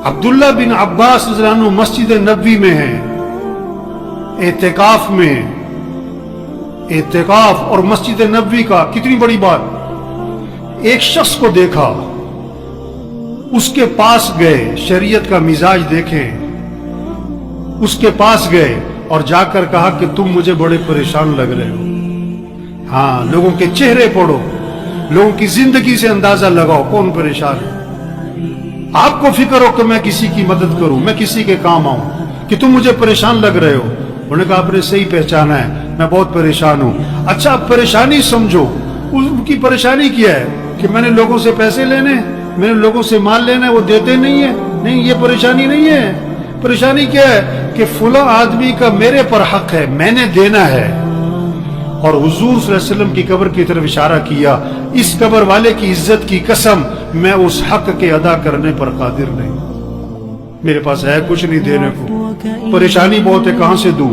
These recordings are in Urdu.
عبداللہ بن عباس رضی اللہ عنہ مسجد نبوی میں ہیں، اعتکاف میں، اعتکاف اور مسجد نبوی کا کتنی بڑی بات۔ ایک شخص کو دیکھا، اس کے پاس گئے، شریعت کا مزاج دیکھیں، اس کے پاس گئے اور جا کر کہا کہ تم مجھے بڑے پریشان لگ رہے ہو۔ ہاں، لوگوں کے چہرے پڑھو، لوگوں کی زندگی سے اندازہ لگاؤ کون پریشان ہے۔ آپ کو فکر ہو کہ میں کسی کی مدد کروں، میں کسی کے کام آؤں، کہ تم مجھے پریشان لگ رہے ہو۔ انہوں نے کہا آپ نے صحیح پہچانا ہے، میں بہت پریشان ہوں۔ اچھا، پریشانی سمجھو، ان کی پریشانی کیا ہے کہ میں نے لوگوں سے پیسے لینے، میں نے لوگوں سے مال لینا ہے، وہ دیتے نہیں ہیں۔ نہیں، یہ پریشانی نہیں ہے۔ پریشانی کیا ہے کہ فلاں آدمی کا میرے پر حق ہے، میں نے دینا ہے۔ اور حضور صلی اللہ علیہ وسلم کی قبر کی طرف اشارہ کیا، اس قبر والے کی عزت کی قسم، میں اس حق کے ادا کرنے پر قادر نہیں، میرے پاس ہے کچھ نہیں دینے کو، پریشانی بہت ہے، کہاں سے دوں؟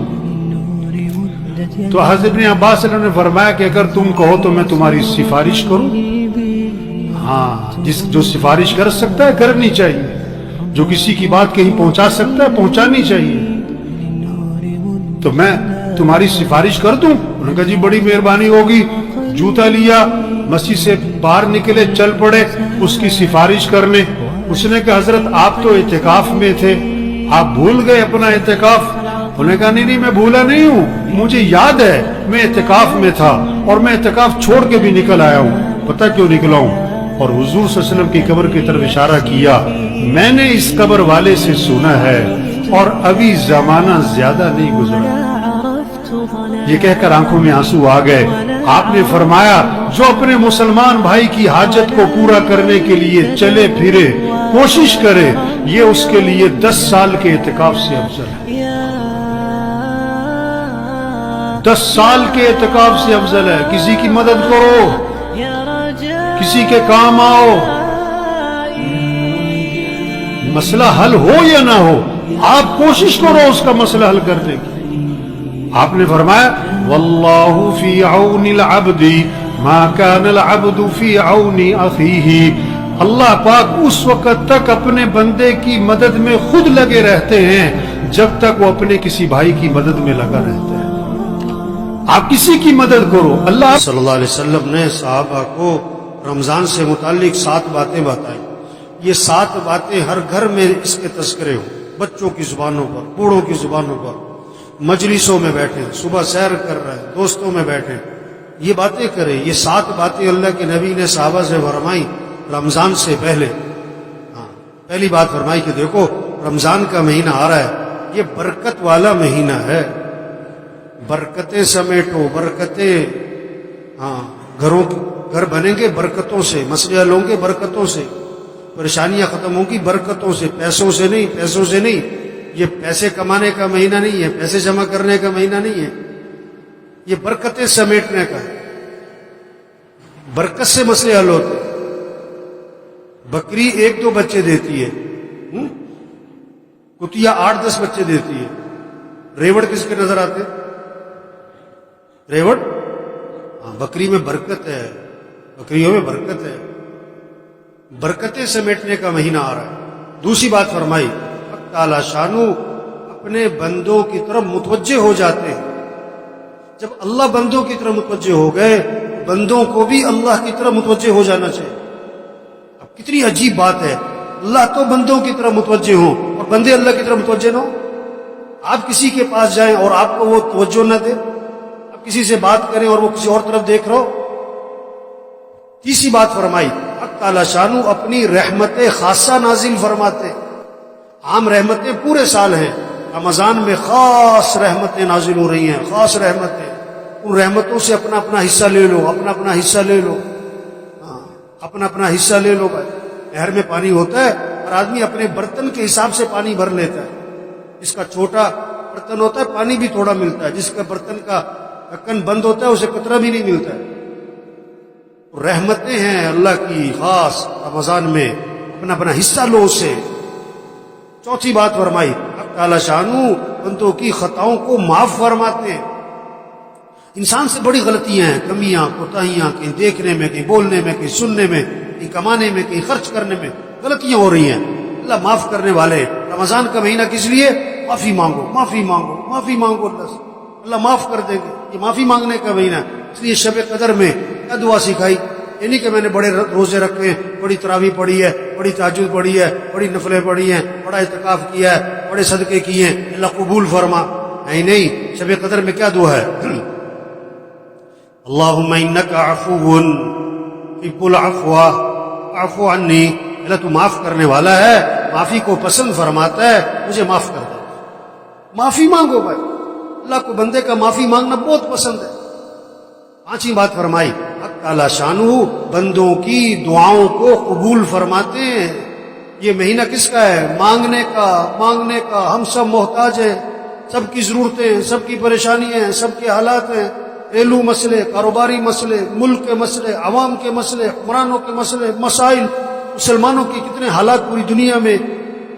تو حضرت ابن عباس صلی اللہ علیہ وسلم نے فرمایا کہ اگر تم کہو تو میں تمہاری سفارش کروں۔ ہاں، جو سفارش کر سکتا ہے کرنی چاہیے، جو کسی کی بات کہیں پہنچا سکتا ہے پہنچانی چاہیے۔ تو میں تمہاری سفارش کر دوں؟ انہوں نے کہا جی بڑی مہربانی ہوگی۔ جوتا لیا، مسجد سے باہر نکلے، چل پڑے اس کی سفارش کرنے۔ اس نے کہا حضرت آپ تو اعتکاف میں تھے، آپ بھول گئے اپنا اعتکاف؟ انہوں نے کہا نہیں میں بھولا نہیں ہوں، مجھے یاد ہے میں اعتکاف میں تھا اور میں اعتکاف چھوڑ کے بھی نکل آیا ہوں۔ پتہ کیوں نکلا ہوں؟ اور حضور صلی اللہ علیہ وسلم کی قبر کی طرف اشارہ کیا، میں نے اس قبر والے سے سنا ہے اور ابھی زمانہ زیادہ نہیں گزرا۔ یہ کہہ کر آنکھوں میں آنسو آ گئے۔ آپ نے فرمایا جو اپنے مسلمان بھائی کی حاجت کو پورا کرنے کے لیے چلے پھرے، کوشش کرے، یہ اس کے لیے 10 سال کے اعتکاف سے افضل ہے۔ 10 سال کے اعتکاف سے افضل ہے۔ کسی کی مدد کرو، کسی کے کام آؤ، مسئلہ حل ہو یا نہ ہو، آپ کوشش کرو اس کا مسئلہ حل کرنے کی۔ آپ نے فرمایا واللہ فی عون العبد ما کان العبد فی عون اخیہ، اللہ پاک اس وقت تک اپنے بندے کی مدد میں خود لگے رہتے ہیں جب تک وہ اپنے کسی بھائی کی مدد میں لگا رہتا ہے۔ آپ کسی کی مدد کرو۔ اللہ صلی اللہ علیہ وسلم نے صحابہ کو رمضان سے متعلق 7 باتیں بتائیں۔ یہ 7 باتیں ہر گھر میں اس کے تذکرے ہوں، بچوں کی زبانوں پر، بوڑھوں کی زبانوں پر، مجلسوں میں بیٹھیں، صبح سیر کر رہے ہیں، دوستوں میں بیٹھیں، یہ باتیں کریں۔ یہ 7 باتیں اللہ کے نبی نے صحابہ سے فرمائی رمضان سے پہلے۔ پہلی بات فرمائی کہ دیکھو رمضان کا مہینہ آ رہا ہے، یہ برکت والا مہینہ ہے، برکتیں سمیٹو، برکتیں، گھر بنیں گے برکتوں سے، مسئلے حل ہوں گے برکتوں سے، پریشانیاں ختم ہوں گی برکتوں سے، پیسوں سے نہیں، پیسوں سے نہیں۔ یہ پیسے کمانے کا مہینہ نہیں ہے، پیسے جمع کرنے کا مہینہ نہیں ہے، یہ برکتیں سمیٹنے کا ہے۔ برکت سے مسئلے حل ہوتے۔ بکری 1-2 بچے دیتی ہے، کتیا 8-10 بچے دیتی ہے۔ ریوڑ کس کے نظر آتے؟ ریوڑ؟ بکری میں برکت ہے، بکریوں میں برکت ہے، برکتیں سمیٹنے کا مہینہ آ رہا ہے۔ دوسری بات فرمائی تعالی شانو اپنے بندوں کی طرف متوجہ ہو جاتے ہیں۔ جب اللہ بندوں کی طرف متوجہ ہو گئے، بندوں کو بھی اللہ کی طرف متوجہ ہو جانا چاہیے۔ اب کتنی عجیب بات ہے، اللہ تو بندوں کی طرف متوجہ ہوں اور بندے اللہ کی طرف متوجہ نہ ہوں۔ آپ کسی کے پاس جائیں اور آپ کو وہ توجہ نہ دے، آپ کسی سے بات کریں اور وہ کسی اور طرف دیکھ رہا ہو۔ تیسری بات فرمائی تعالی شانو اپنی رحمت خاصہ نازل فرماتے۔ عام رحمتیں پورے سال ہیں، رمضان میں خاص رحمتیں نازل ہو رہی ہیں، خاص رحمتیں۔ ان رحمتوں سے اپنا اپنا حصہ لے لو، اپنا اپنا حصہ لے لو، اپنا اپنا حصہ لے لو۔ بھائی نہر میں پانی ہوتا ہے اور آدمی اپنے برتن کے حساب سے پانی بھر لیتا ہے۔ جس کا چھوٹا برتن ہوتا ہے پانی بھی تھوڑا ملتا ہے، جس کا برتن کا ڈھکن بند ہوتا ہے اسے قطرہ بھی نہیں ملتا ہے۔ رحمتیں ہیں اللہ کی خاص رمضان میں، اپنا اپنا حصہ لو اسے۔ چوتھی بات فرمائی تعالی شانو بندوں کی خطاؤں کو معاف فرماتے ہیں۔ انسان سے بڑی غلطیاں ہیں، کمیاں، کوتاہیاں، کہیں دیکھنے میں، کہیں بولنے میں، کہیں سننے میں، کہیں کمانے میں، کہیں خرچ کرنے میں غلطیاں ہو رہی ہیں۔ اللہ معاف کرنے والے. رمضان کا مہینہ کس لیے؟ معافی مانگو، معافی مانگو، معافی مانگو اللہ سے، اللہ معاف کر دیں گے. یہ معافی مانگنے کا مہینہ. اس لیے شب قدر میں کیا دعا سکھائی؟ یہ نہیں کہ میں نے بڑے روزے رکھے ہیں، بڑی تراویح پڑھی ہے، بڑی تہجد پڑھی ہے، بڑی نفلیں پڑھی ہیں، بڑا اعتکاف کیا ہے، بڑے صدقے کیے ہیں، اللہ قبول فرما. نہیں، شب قدر میں کیا دعا ہے؟ اللہم انک عفو تحب العفو فاعف عنی. اللہ تو معاف کرنے والا ہے، معافی کو پسند فرماتا ہے، مجھے معاف کر دے. معافی مانگو بھائی، اللہ کو بندے کا معافی مانگنا بہت پسند ہے. پانچویں بات فرمائی، حق تعالی شانہ بندوں کی دعاؤں کو قبول فرماتے ہیں. یہ مہینہ کس کا ہے؟ مانگنے کا. مانگنے کا. ہم سب محتاج ہیں، سب کی ضرورتیں ہیں، سب کی پریشانیاں ہیں، سب کے حالات ہیں، گھریلو مسئلے، کاروباری مسئلے، ملک کے مسئلے، عوام کے مسئلے، حکمرانوں کے مسئلے، مسائل، مسلمانوں کی کتنے حالات پوری دنیا میں.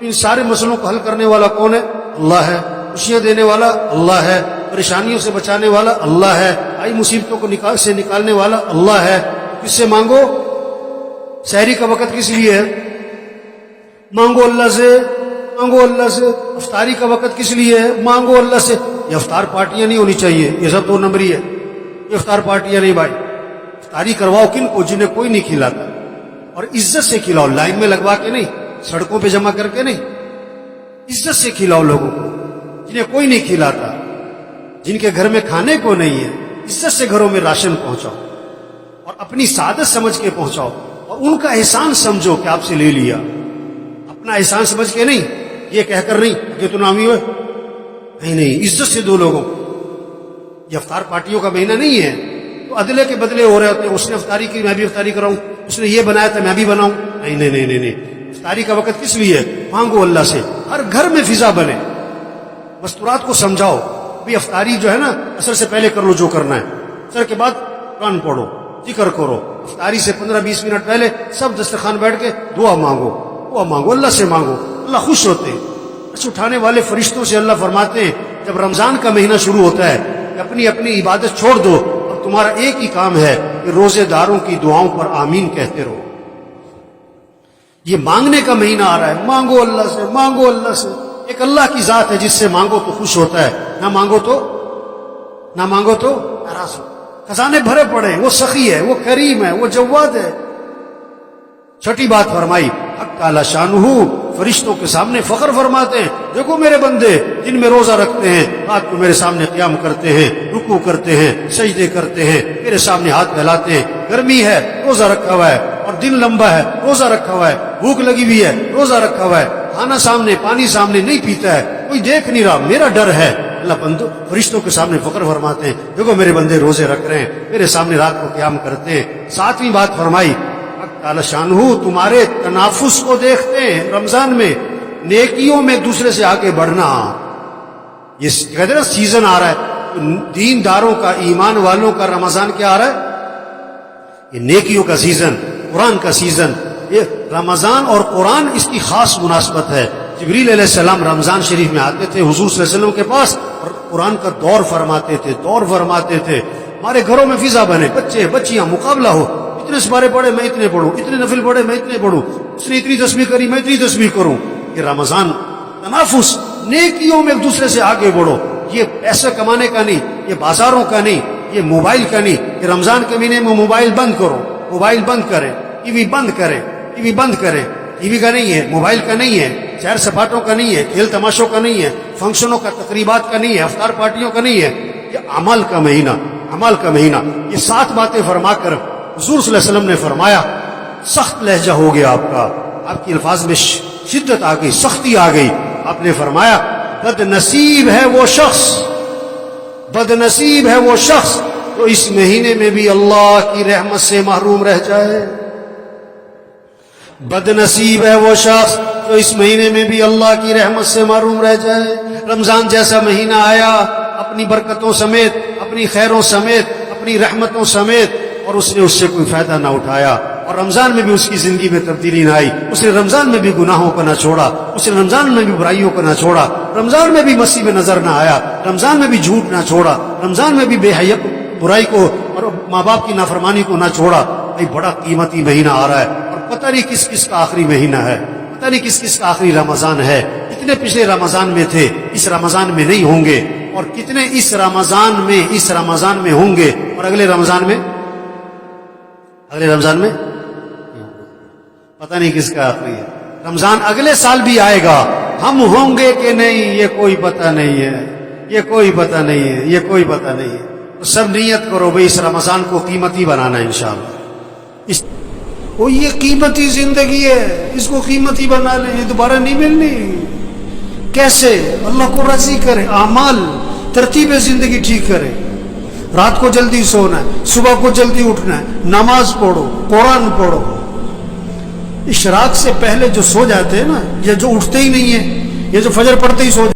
ان سارے مسئلوں کو حل کرنے والا کون ہے؟ اللہ ہے. خوشیاں دینے والا اللہ ہے، پریشانیوں سے بچانے والا اللہ ہے، آئی مصیبتوں کو سے نکالنے والا اللہ ہے. کس سے مانگو؟ سحری کا وقت کس لیے ہے؟ مانگو اللہ سے، مانگو اللہ سے. افطاری کا وقت کس لیے ہے؟ مانگو اللہ سے. یہ افطار پارٹیاں نہیں ہونی چاہیے، یہ سب 2 نمبری ہے. یہ افطار پارٹیاں نہیں بھائی. افطاری کرواؤ کن کو؟ جنہیں کوئی نہیں کھلاتا، اور عزت سے کھلاؤ، لائن میں لگوا کے نہیں، سڑکوں پہ جمع کر کے نہیں. عزت سے کھلاؤ لوگوں کو جنہیں کوئی نہیں کھلاتا، جن کے گھر میں کھانے کو نہیں ہے. عزت سے گھروں میں راشن پہنچاؤ اور اپنی سعادت سمجھ کے پہنچاؤ، اور ان کا احسان سمجھو کہ آپ سے لے لیا. اپنا احسان سمجھ کے نہیں، یہ کہہ کر نہیں کہ تو نامی ہوئے. نہیں، عزت سے دو لوگوں. یہ افطار پارٹیوں کا مہینہ نہیں ہے تو عدلے کے بدلے ہو رہے ہوتے ہیں. اس نے افطاری کی، میں بھی افطاری کراؤں. اس نے یہ بنایا تھا، میں بھی بناؤں. نہیں نہیں نہیں نہیں. افطاری کا وقت کس لیے؟ مانگو اللہ سے. ہر گھر میں فضا بنے. مستورات کو سمجھاؤ بھی افطاری جو ہے نا، عصر سے پہلے کر لو جو کرنا ہے، عصر کے بعد قرآن پڑھو، ذکر کرو. افطاری سے 15-20 منٹ پہلے سب دسترخوان بیٹھ کے دعا مانگو، دعا مانگو، اللہ سے مانگو. اللہ خوش ہوتے ہیں. بس اٹھانے والے فرشتوں سے اللہ فرماتے ہیں جب رمضان کا مہینہ شروع ہوتا ہے کہ اپنی اپنی عبادت چھوڑ دو، اب تمہارا ایک ہی کام ہے کہ روزے داروں کی دعاؤں پر آمین کہتے رہو. یہ مانگنے کا مہینہ آ رہا ہے. مانگو اللہ سے، مانگو اللہ سے. ایک اللہ کی ذات ہے جس سے مانگو تو خوش ہوتا ہے، نہ مانگو تو ناراض ہو. خزانے بھرے پڑے، وہ سخی ہے، وہ کریم ہے، وہ جواد ہے. چھٹی بات فرمائی، حق تعالی شانہ فرشتوں کے سامنے فخر فرماتے ہیں، دیکھو میرے بندے جن میں روزہ رکھتے ہیں، رات کو میرے سامنے قیام کرتے ہیں، رکوع کرتے ہیں، سجدے کرتے ہیں، میرے سامنے ہاتھ پھیلاتے ہیں. گرمی ہے، روزہ رکھا ہوا ہے، اور دن لمبا ہے، روزہ رکھا ہوا ہے. بھوک لگی ہوئی ہے، روزہ رکھا ہوا ہے. کھانا سامنے، پانی سامنے، نہیں پیتا ہے، کوئی دیکھ نہیں رہا، میرا ڈر ہے. اللہ بندو فرشتوں کے سامنے فخر فرماتے ہیں، دیکھو میرے بندے روزے رکھ رہے ہیں، میرے سامنے رات کو قیام کرتے ہیں. ساتویں بات فرمائی، تعالی شانہ تمہارے تنافس کو دیکھتے ہیں رمضان میں، نیکیوں میں دوسرے سے آگے بڑھنا. یہ کہتے ہیں نا سیزن آ رہا ہے، دین داروں کا، ایمان والوں کا رمضان کیا آ رہا ہے؟ یہ نیکیوں کا سیزن، قرآن کا سیزن. یہ رمضان اور قرآن اس کی خاص مناسبت ہے. جبریل علیہ السلام رمضان شریف میں آتے تھے حضور صلی اللہ علیہ وسلم کے پاس اور قرآن کا دور فرماتے تھے. ہمارے گھروں میں فضا بنے، بچے بچیاں مقابلہ ہو، اتنے سپارے پڑھے میں اتنے پڑھوں، اتنے نفل پڑھے میں اتنے پڑھوں، اس نے اتنی تسبیح کری میں اتنی تسبیح کروں. یہ رمضان تنافس، نیکیوں میں ایک دوسرے سے آگے بڑھو. یہ پیسے کمانے کا نہیں، یہ بازاروں کا نہیں، یہ موبائل کا نہیں. کہ رمضان کے مہینے میں موبائل بند کرو، موبائل بند کریں، ٹی وی بند کریں، ٹی وی بند کریں. ٹی وی کا نہیں ہے، موبائل کا نہیں ہے، سیر سپاٹوں کا نہیں ہے، کھیل تماشوں کا نہیں ہے، فنکشنوں کا، تقریبات کا نہیں ہے، افطار پارٹیوں کا نہیں ہے. یہ عمل کا مہینہ، عمل کا مہینہ. یہ 7 باتیں فرما کر حضور صلی اللہ علیہ وسلم نے فرمایا سخت لہجہ ہو گیا آپ کا، آپ کی الفاظ میں شدت آ گئی، سختی آ گئی. آپ نے فرمایا بد نصیب ہے وہ شخص، بد نصیب ہے وہ شخص تو اس مہینے میں بھی اللہ کی رحمت سے محروم رہ جائے. بد نصیب ہے وہ شخص تو اس مہینے میں بھی اللہ کی رحمت سے محروم رہ جائے. رمضان جیسا مہینہ آیا اپنی برکتوں سمیت، اپنی خیروں سمیت، اپنی رحمتوں سمیت، اور اس نے اس سے کوئی فائدہ نہ اٹھایا، اور رمضان میں بھی اس کی زندگی میں تبدیلی نہ آئی. اس نے رمضان میں بھی گناہوں کو نہ چھوڑا، اس نے رمضان میں بھی برائیوں کو نہ چھوڑا، رمضان میں بھی مسیح میں نظر نہ آیا، رمضان میں بھی جھوٹ نہ چھوڑا، رمضان میں بھی بے حیا برائی کو اور ماں باپ کی نافرمانی کو نہ چھوڑا. بھائی بڑا قیمتی مہینہ آ رہا ہے، اور پتہ نہیں کس کس کا آخری مہینہ ہے، پتہ نہیں کس کس کا آخری رمضان ہے. کتنے پچھلے رمضان میں تھے، اس رمضان میں نہیں ہوں گے، اور کتنے اس رمضان میں ہوں گے اور اگلے رمضان میں پتہ نہیں کس کا آخری ہے. رمضان اگلے سال بھی آئے گا، ہم ہوں گے کہ نہیں یہ کوئی پتہ نہیں ہے، یہ کوئی پتہ نہیں ہے. تو سب نیت کرو بھئی اس رمضان کو قیمتی بنانا انشاءاللہ. یہ قیمتی زندگی ہے، اس کو قیمتی بنا لیں، یہ دوبارہ نہیں ملنی. کیسے؟ اللہ کو راضی کرے، اعمال ترتیب زندگی ٹھیک کرے. رات کو جلدی سونا ہے، صبح کو جلدی اٹھنا ہے، نماز پڑھو، قرآن پڑھو. اشراق سے پہلے جو سو جاتے ہیں نا، یہ جو اٹھتے ہی نہیں ہیں، یہ جو فجر پڑھتے ہی سو